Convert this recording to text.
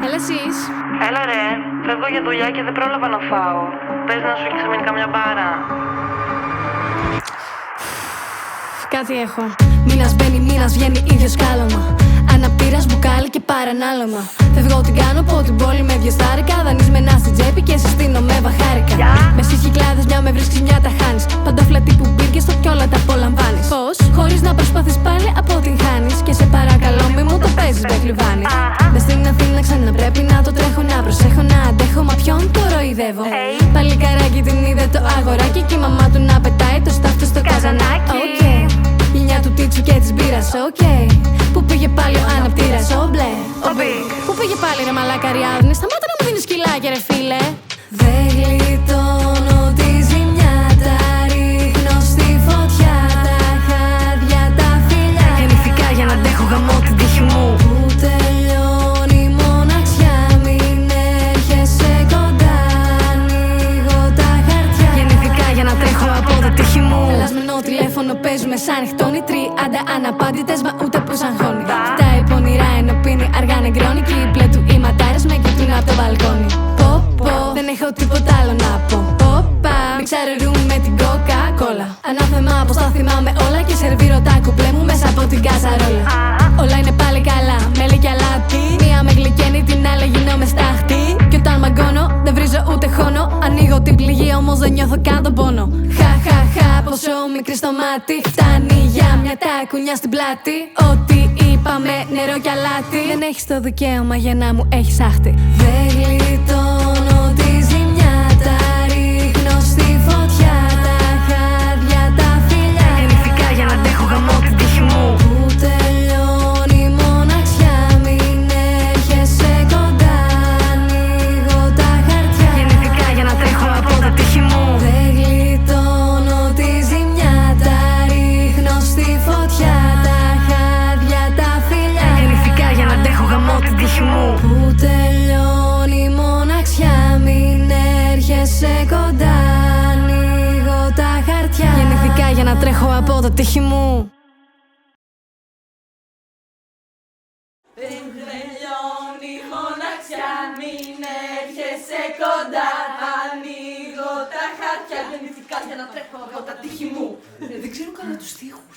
Έλα εσείς. Έλα ρε, φεύγω για δουλειά και δεν πρόλαβα να φάω. Πες να σου έχει ξεμείνει καμιά μπάρα. Κάτι έχω. Μήνας μπαίνει, μήνας βγαίνει, ίδιο σκάλωμα. Αναπτήρας, μπουκάλι και παρανάλωμα. Φεύγω την κάνω από την πόλη με δυο στάρικα. Δανεισμένα στην τσέπη και σε στείνω με βαχάρικα. Με στις κυκλάδες, μια με βρίσκεις, μια τα χάνεις. Παντόφλα τύπου μπήκες στο κι όλα τα απολαμβάνεις. Πώς, χωρίς να προσπαθείς πάλι αποτυγχάνεις. Και σε παρακαλώ μη μου το παίζεις, μπεκλουβάνει. Μες στην Αθήνα ξαναπρέπει να το τρέχω, να προσέχω, να αντέχω. Μα ποιον κοροϊδεύω. Παλικαράκι την είδε το αγοράκι. Και η μαμά του να πετάει το στάφτο στο καζανάκι. Γενιά του τίτσου και της μπύρας, Πού πήγε πάλι ο αναπτήρας, ο μπλε, ο μπι. Πού πήγε πάλι ρε μαλακαριάδνη, σταμάτα να μου δίνεις σκυλάκια ρε φίλε. Δεν γλιτώνω τη ζημιά, τα ρίχνω στη φωτιά. Τα χάδια, τα φιλιά, γεννηθήκα για να αντέχω γαμώ την τύχη μου. Που τελειώνει η μοναξιά, μην έρχεσαι κοντά, ανοίγω τα χαρτιά. Γεννηθήκα για να τρέχω από τα τύχη μου. Λασμένο τηλέφωνο παίζουμε σαν νυχτώνει. 30 αναπάντητες μα ούτε που σαν χώνει. Κοιτάει πονηρά ενώ πίνει αργά νεγκρώνει. Κλίπλε του οι ματάρες με κοιτούν από το μπαλκόνι. Πω, δεν έχω τίποτα άλλο να πω. Ποπα, μιξάρε ρούμ με την κοκακόλα. Ανάθεμα πως τα θυμάμαι όλα και σερβίρω τα κουπλέ μου μέσα από την καζαρόλα. Όλα είναι πάλι καλά, μέλι και αλάτι. Μία με γλυκένει, την άλλη γινόμαι στάχτη. Κι όταν μαγκώνω δεν βρίζω ούτε χώνο. Ανοίγω την πληγή όμως δεν νιώθω καν τον πόνο. Χα, πόσο μικρή στο μάτι. Φτάνει για μια τακουνιά στην πλάτη. Ό,τι είπαμε νερό κι αλάτι. Δεν έχεις το δικαίωμα για να μου έχεις άχτη. Δεν γλιτώνω τη ζημιά, τα ρίχνω στη φωτιά. Τα χάδια, τα φιλιά, γεννηθήκα για να αντέχω γαμώ την τύχη μου. Που τελειώνει η μοναξιά, μην έρχεσαι κοντά, ανοίγω τα χαρτιά. Γεννηθήκα για να τρέχω από τα τύχη μου. Δεν γλιτώνω τη ζημιά, τα ρίχνω στη φωτιά. Τα χάδια, τα φιλιά, γεννηθήκα για να αντέχω γαμώ την τύχη μου. Που τελειώνει η μοναξιά, μην έρχεσαι κοντά, ανοίγω τα χαρτιά. Γεννηθήκα για να τρέχω από τα τύχη μου. Δεν τελειώνει η μοναξιά, μην έρχεσαι κοντά, ανοίγω τα χαρτιά. Γεννηθήκα για να τρέχω από τα τύχη μου. Δεν ξέρω καλά τους στίχους.